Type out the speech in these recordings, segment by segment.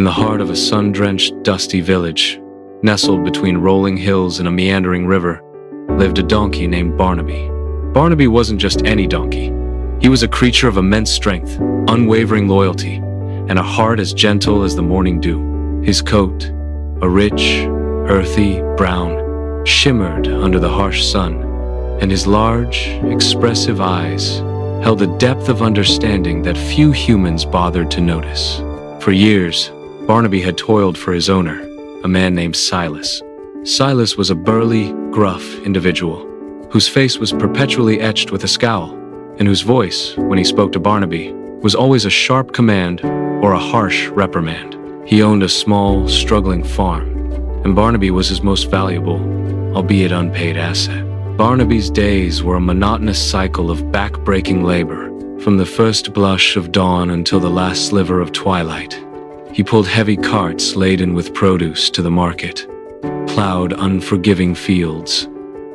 In the heart of a sun-drenched, dusty village, nestled between rolling hills and a meandering river, lived a donkey named Barnaby. Barnaby wasn't just any donkey. He was a creature of immense strength, unwavering loyalty, and a heart as gentle as the morning dew. His coat, a rich, earthy brown, shimmered under the harsh sun, and his large, expressive eyes held a depth of understanding that few humans bothered to notice. For years, Barnaby had toiled for his owner, a man named Silas. Silas was a burly, gruff individual, whose face was perpetually etched with a scowl, and whose voice, when he spoke to Barnaby, was always a sharp command or a harsh reprimand. He owned a small, struggling farm, and Barnaby was his most valuable, albeit unpaid asset. Barnaby's days were a monotonous cycle of back-breaking labor, from the first blush of dawn until the last sliver of twilight. He pulled heavy carts laden with produce to the market, plowed unforgiving fields,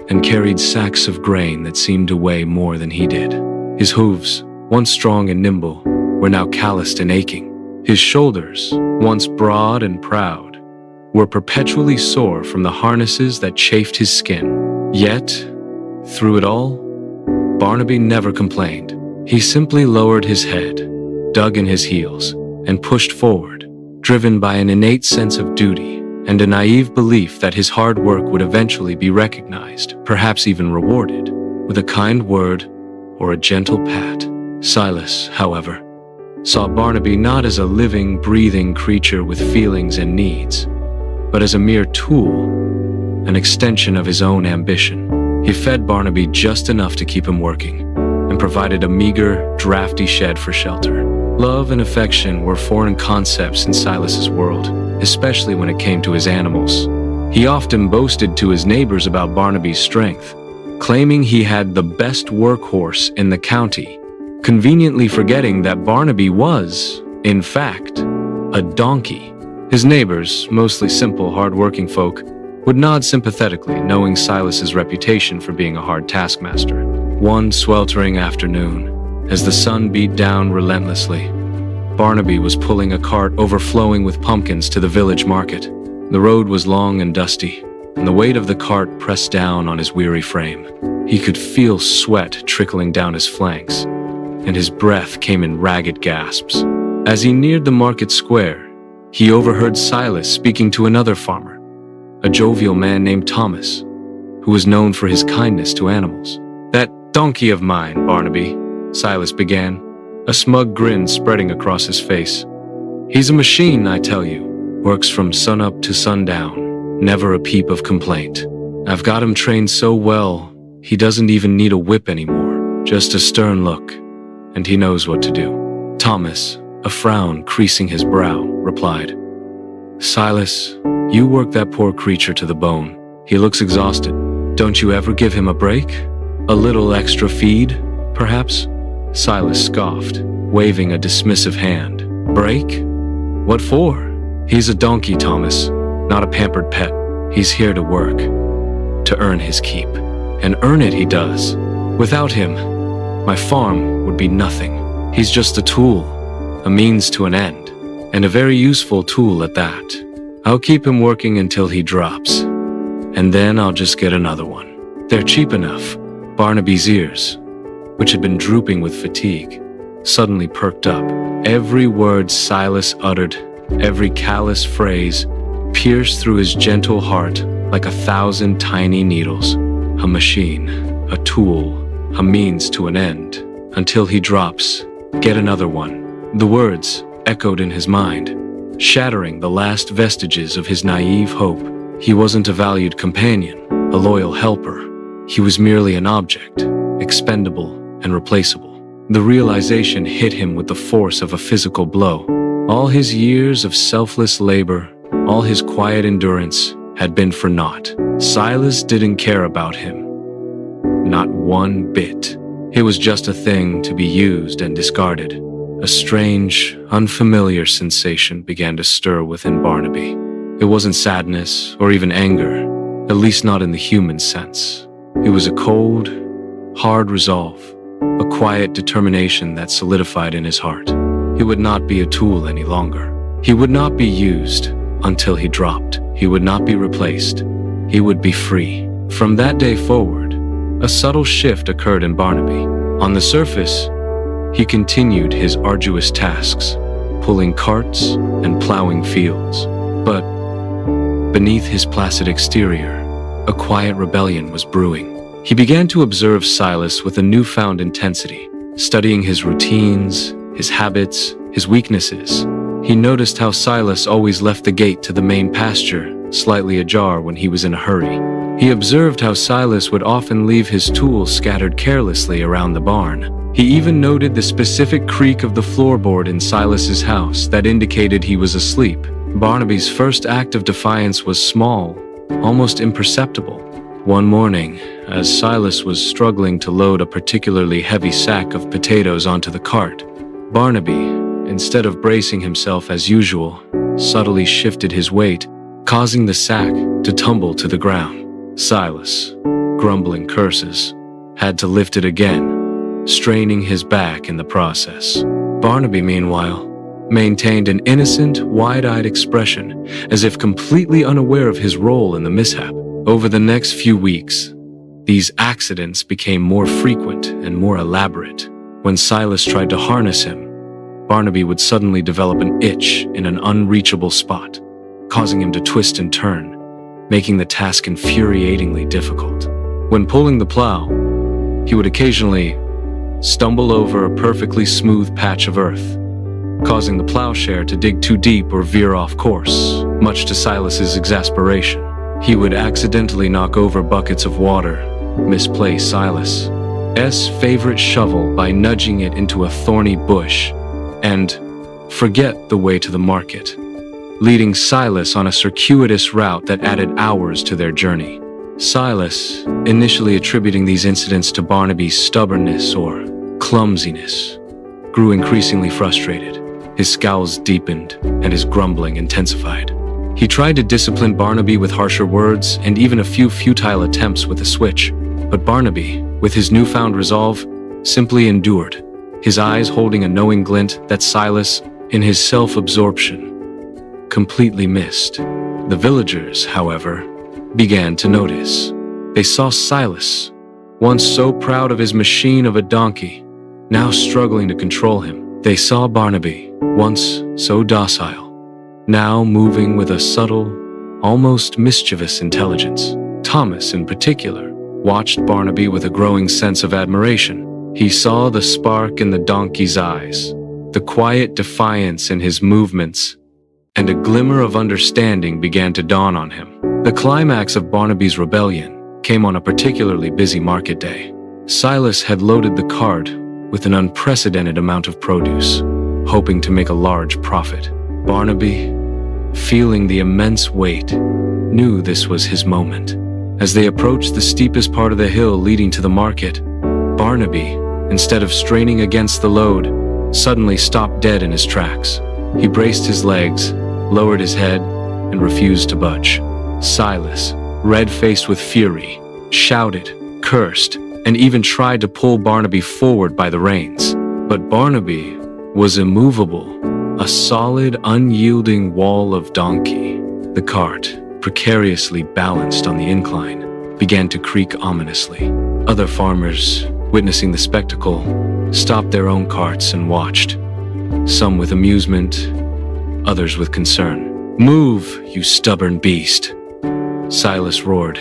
and carried sacks of grain that seemed to weigh more than he did. His hooves, once strong and nimble, were now calloused and aching. His shoulders, once broad and proud, were perpetually sore from the harnesses that chafed his skin. Yet, through it all, Barnaby never complained. He simply lowered his head, dug in his heels, and pushed forward, driven by an innate sense of duty and a naive belief that his hard work would eventually be recognized, perhaps even rewarded, with a kind word or a gentle pat. Silas, however, saw Barnaby not as a living, breathing creature with feelings and needs, but as a mere tool, an extension of his own ambition. He fed Barnaby just enough to keep him working, and provided a meager, drafty shed for shelter. Love and affection were foreign concepts in Silas's world, especially when it came to his animals. He often boasted to his neighbors about Barnaby's strength, claiming he had the best workhorse in the county, conveniently forgetting that Barnaby was, in fact, a donkey. His neighbors, mostly simple, hard-working folk, would nod sympathetically, knowing Silas's reputation for being a hard taskmaster. One sweltering afternoon, as the sun beat down relentlessly, Barnaby was pulling a cart overflowing with pumpkins to the village market. The road was long and dusty, and the weight of the cart pressed down on his weary frame. He could feel sweat trickling down his flanks, and his breath came in ragged gasps. As he neared the market square, he overheard Silas speaking to another farmer, a jovial man named Thomas, who was known for his kindness to animals. "That donkey of mine, Barnaby," Silas began, a smug grin spreading across his face. "He's a machine, I tell you. Works from sunup to sundown, never a peep of complaint. I've got him trained so well, he doesn't even need a whip anymore, just a stern look, and he knows what to do." Thomas, a frown creasing his brow, replied, "Silas, you work that poor creature to the bone. He looks exhausted. Don't you ever give him a break? A little extra feed, perhaps?" Silas scoffed, waving a dismissive hand. "Break? What for? He's a donkey, Thomas, not a pampered pet. He's here to work, to earn his keep. And earn it he does. Without him, my farm would be nothing. He's just a tool, a means to an end, and a very useful tool at that. I'll keep him working until he drops, and then I'll just get another one. They're cheap enough." Barnaby's ears, which had been drooping with fatigue, suddenly perked up. Every word Silas uttered, every callous phrase, pierced through his gentle heart like 1,000 tiny needles. A machine, a tool, a means to an end. Until he drops, get another one. The words echoed in his mind, shattering the last vestiges of his naive hope. He wasn't a valued companion, a loyal helper. He was merely an object, expendable and replaceable. The realization hit him with the force of a physical blow. All his years of selfless labor, all his quiet endurance, had been for naught. Silas didn't care about him. Not one bit. He was just a thing to be used and discarded. A strange, unfamiliar sensation began to stir within Barnaby. It wasn't sadness or even anger, at least not in the human sense. It was a cold, hard resolve, a quiet determination that solidified in his heart. He would not be a tool any longer. He would not be used until he dropped. He would not be replaced. He would be free. From that day forward, a subtle shift occurred in Barnaby. On the surface, he continued his arduous tasks, pulling carts and plowing fields. But beneath his placid exterior, a quiet rebellion was brewing. He began to observe Silas with a newfound intensity, studying his routines, his habits, his weaknesses. He noticed how Silas always left the gate to the main pasture slightly ajar when he was in a hurry. He observed how Silas would often leave his tools scattered carelessly around the barn. He even noted the specific creak of the floorboard in Silas's house that indicated he was asleep. Barnaby's first act of defiance was small, almost imperceptible. One morning, as Silas was struggling to load a particularly heavy sack of potatoes onto the cart, Barnaby, instead of bracing himself as usual, subtly shifted his weight, causing the sack to tumble to the ground. Silas, grumbling curses, had to lift it again, straining his back in the process. Barnaby, meanwhile, maintained an innocent, wide-eyed expression, as if completely unaware of his role in the mishap. Over the next few weeks, these accidents became more frequent and more elaborate. When Silas tried to harness him, Barnaby would suddenly develop an itch in an unreachable spot, causing him to twist and turn, making the task infuriatingly difficult. When pulling the plow, he would occasionally stumble over a perfectly smooth patch of earth, causing the plowshare to dig too deep or veer off course. Much to Silas's exasperation, he would accidentally knock over buckets of water, misplace Silas's favorite shovel by nudging it into a thorny bush, and forget the way to the market, leading Silas on a circuitous route that added hours to their journey. Silas, initially attributing these incidents to Barnaby's stubbornness or clumsiness, grew increasingly frustrated. His scowls deepened and his grumbling intensified. He tried to discipline Barnaby with harsher words and even a few futile attempts with a switch, but Barnaby, with his newfound resolve, simply endured, his eyes holding a knowing glint that Silas, in his self-absorption, completely missed. The villagers, however, began to notice. They saw Silas, once so proud of his machine of a donkey, now struggling to control him. They saw Barnaby, once so docile, now moving with a subtle, almost mischievous intelligence. Thomas, in particular, watched Barnaby with a growing sense of admiration. He saw the spark in the donkey's eyes, the quiet defiance in his movements, and a glimmer of understanding began to dawn on him. The climax of Barnaby's rebellion came on a particularly busy market day. Silas had loaded the cart with an unprecedented amount of produce, hoping to make a large profit. Barnaby, feeling the immense weight, knew this was his moment. As they approached the steepest part of the hill leading to the market, Barnaby, instead of straining against the load, suddenly stopped dead in his tracks. He braced his legs, lowered his head, and refused to budge. Silas, red-faced with fury, shouted, cursed, and even tried to pull Barnaby forward by the reins. But Barnaby was immovable, a solid, unyielding wall of donkey. The cart, precariously balanced on the incline, began to creak ominously. Other farmers, witnessing the spectacle, stopped their own carts and watched, some with amusement, others with concern. "Move, you stubborn beast," Silas roared,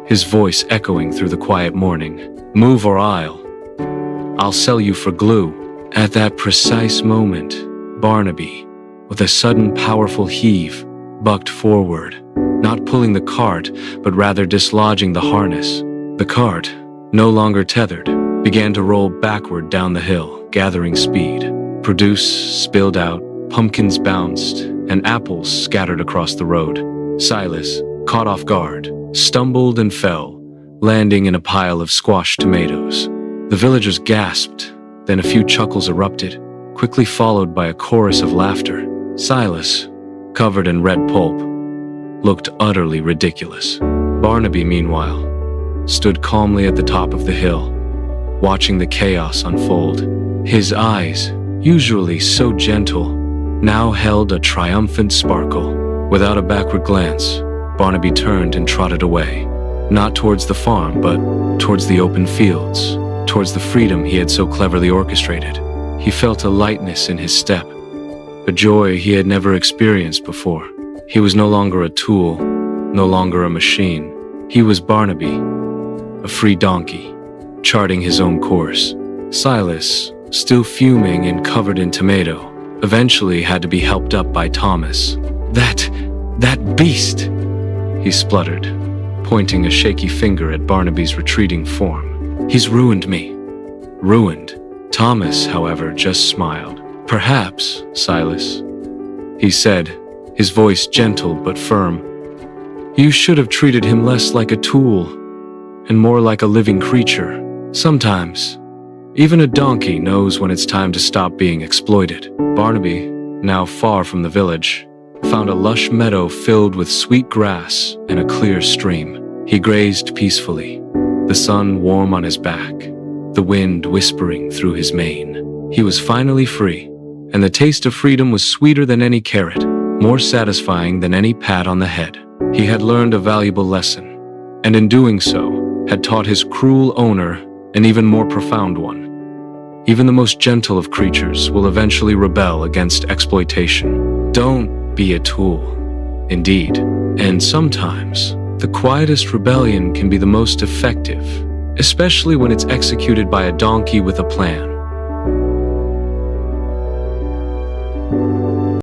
his voice echoing through the quiet morning. "Move or I'll sell you for glue." At that precise moment, Barnaby, with a sudden powerful heave, bucked forward, not pulling the cart, but rather dislodging the harness. The cart, no longer tethered, began to roll backward down the hill, gathering speed. Produce spilled out, pumpkins bounced, and apples scattered across the road. Silas, caught off guard, stumbled and fell, landing in a pile of squashed tomatoes. The villagers gasped, then a few chuckles erupted, quickly followed by a chorus of laughter. Silas, covered in red pulp, looked utterly ridiculous. Barnaby, meanwhile, stood calmly at the top of the hill, watching the chaos unfold. His eyes, usually so gentle, now held a triumphant sparkle. Without a backward glance, Barnaby turned and trotted away. Not towards the farm, but towards the open fields, towards the freedom he had so cleverly orchestrated. He felt a lightness in his step, a joy he had never experienced before. He was no longer a tool, no longer a machine. He was Barnaby, a free donkey, charting his own course. Silas, still fuming and covered in tomato, eventually had to be helped up by Thomas. That beast, he spluttered, pointing a shaky finger at Barnaby's retreating form. He's ruined me. Ruined. Thomas, however, just smiled. Perhaps, Silas, he said, his voice gentle but firm. You should have treated him less like a tool and more like a living creature. Sometimes, even a donkey knows when it's time to stop being exploited. Barnaby, now far from the village, found a lush meadow filled with sweet grass and a clear stream. He grazed peacefully, the sun warm on his back, the wind whispering through his mane. He was finally free, and the taste of freedom was sweeter than any carrot, more satisfying than any pat on the head. He had learned a valuable lesson, and in doing so, had taught his cruel owner an even more profound one. Even the most gentle of creatures will eventually rebel against exploitation. Don't be a tool. Indeed, and sometimes, the quietest rebellion can be the most effective, especially when it's executed by a donkey with a plan.